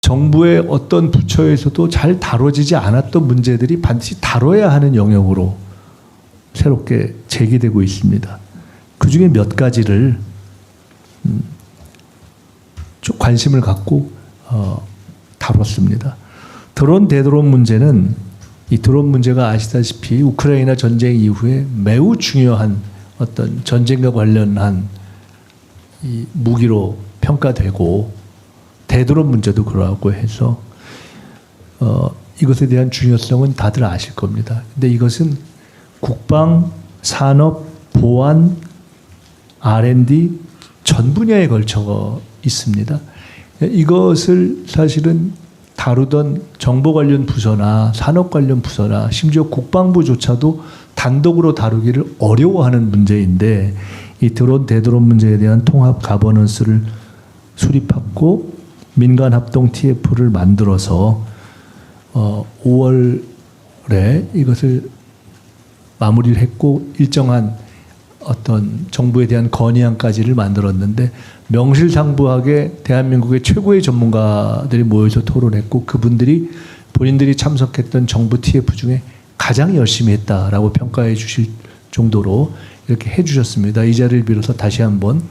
정부의 어떤 부처에서도 잘 다뤄지지 않았던 문제들이 반드시 다뤄야 하는 영역으로 새롭게 제기되고 있습니다. 그 중에 몇 가지를 좀 관심을 갖고 다뤘습니다. 드론 대드론 문제는 이 드론 문제가 아시다시피 우크라이나 전쟁 이후에 매우 중요한 어떤 전쟁과 관련한 이 무기로 평가되고 대드론 문제도 그러하고 해서 이것에 대한 중요성은 다들 아실 겁니다. 근데 이것은 국방, 산업, 보안, R&D 전 분야에 걸쳐 있습니다. 이것을 사실은 다루던 정보 관련 부서나 산업 관련 부서나 심지어 국방부조차도 단독으로 다루기를 어려워하는 문제인데 이 드론 대드론 문제에 대한 통합 가버넌스를 수립하고 민간 합동 TF를 만들어서 5월에 이것을 마무리를 했고 일정한 어떤 정부에 대한 건의안까지를 만들었는데 명실상부하게 대한민국의 최고의 전문가들이 모여서 토론했고 그분들이 본인들이 참석했던 정부 TF 중에 가장 열심히 했다라고 평가해 주실 정도로 이렇게 해 주셨습니다. 이 자리를 빌어서 다시 한번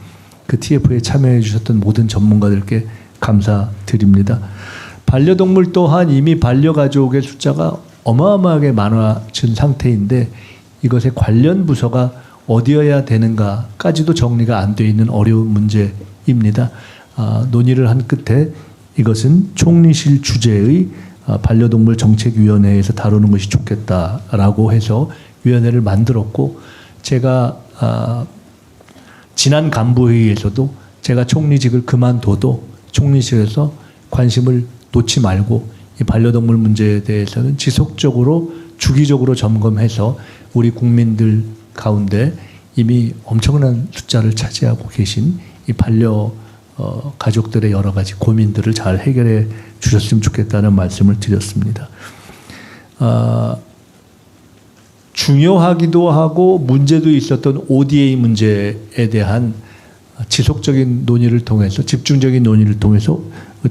그 TF에 참여해 주셨던 모든 전문가들께 감사드립니다. 반려동물 또한 이미 반려가족의 숫자가 어마어마하게 많아진 상태인데 이것의 관련 부서가 어디여야 되는가까지도 정리가 안 돼 있는 어려운 문제입니다. 논의를 한 끝에 이것은 총리실 주재의 반려동물 정책위원회에서 다루는 것이 좋겠다라고 해서 위원회를 만들었고 제가 지난 간부회의에서도 제가 총리직을 그만둬도 총리실에서 관심을 놓지 말고 이 반려동물 문제에 대해서는 지속적으로 주기적으로 점검해서 우리 국민들 가운데 이미 엄청난 숫자를 차지하고 계신 이 반려 가족들의 여러 가지 고민들을 잘 해결해 주셨으면 좋겠다는 말씀을 드렸습니다. 중요하기도 하고 문제도 있었던 ODA 문제에 대한 지속적인 논의를 통해서 집중적인 논의를 통해서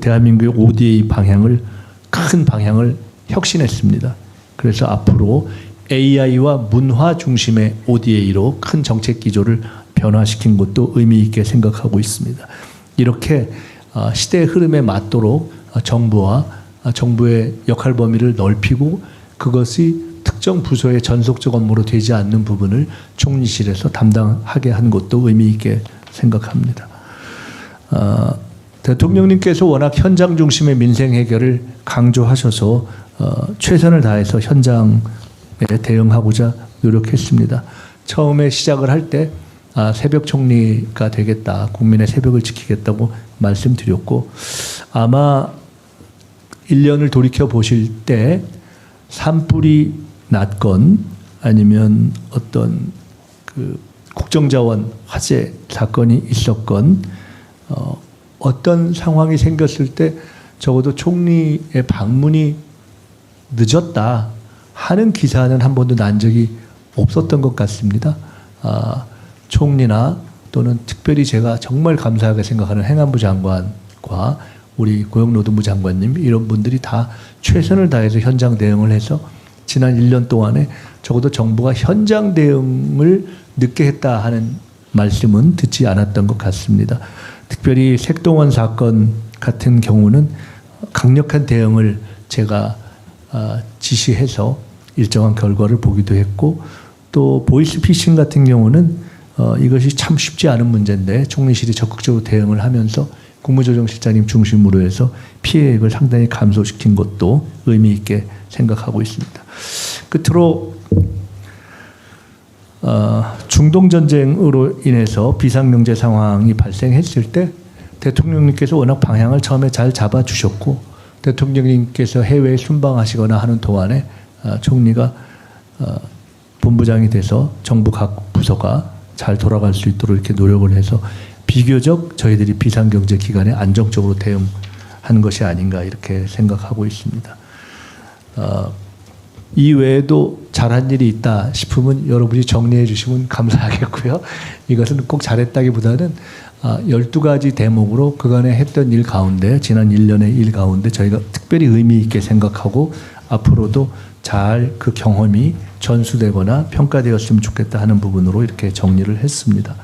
대한민국의 ODA 방향을 큰 방향을 혁신했습니다. 그래서 앞으로 AI와 문화 중심의 ODA로 큰 정책 기조를 변화시킨 것도 의미 있게 생각하고 있습니다. 이렇게 시대의 흐름에 맞도록 정부와 정부의 역할 범위를 넓히고 그것이 특정 부서의 전속적 업무로 되지 않는 부분을 총리실에서 담당하게 한 것도 의미 있게 생각합니다. 대통령님께서 워낙 현장 중심의 민생 해결을 강조하셔서 최선을 다해서 현장에 대응하고자 노력했습니다. 처음에 시작을 할 때 새벽 총리가 되겠다, 국민의 새벽을 지키겠다고 말씀드렸고 아마 1년을 돌이켜 보실 때 산불이 났건 아니면 어떤 그 국정자원 화재 사건이 있었건 어떤 상황이 생겼을 때 적어도 총리의 방문이 늦었다 하는 기사는 한 번도 난 적이 없었던 것 같습니다. 총리나 또는 특별히 제가 정말 감사하게 생각하는 행안부 장관과 우리 고용노동부 장관님 이런 분들이 다 최선을 다해서 현장 대응을 해서 지난 1년 동안에 적어도 정부가 현장 대응을 늦게 했다 하는 말씀은 듣지 않았던 것 같습니다. 특별히 색동원 사건 같은 경우는 강력한 대응을 제가 지시해서 일정한 결과를 보기도 했고 또 보이스피싱 같은 경우는 이것이 참 쉽지 않은 문제인데 총리실이 적극적으로 대응을 하면서 국무조정실장님 중심으로 해서 피해액을 상당히 감소시킨 것도 의미 있게 생각하고 있습니다. 끝으로 중동전쟁으로 인해서 비상경제 상황이 발생했을 때 대통령님께서 워낙 방향을 처음에 잘 잡아주셨고 대통령님께서 해외에 순방하시거나 하는 동안에 총리가 본부장이 돼서 정부 각 부서가 잘 돌아갈 수 있도록 이렇게 노력을 해서 비교적 저희들이 비상경제 기간에 안정적으로 대응한 것이 아닌가 이렇게 생각하고 있습니다. 이외에도 잘한 일이 있다 싶으면 여러분이 정리해 주시면 감사하겠고요. 이것은 꼭 잘했다기보다는 12가지 대목으로 그간에 했던 일 가운데, 지난 1년의 일 가운데 저희가 특별히 의미 있게 생각하고 앞으로도 잘 그 경험이 전수되거나 평가되었으면 좋겠다 하는 부분으로 이렇게 정리를 했습니다.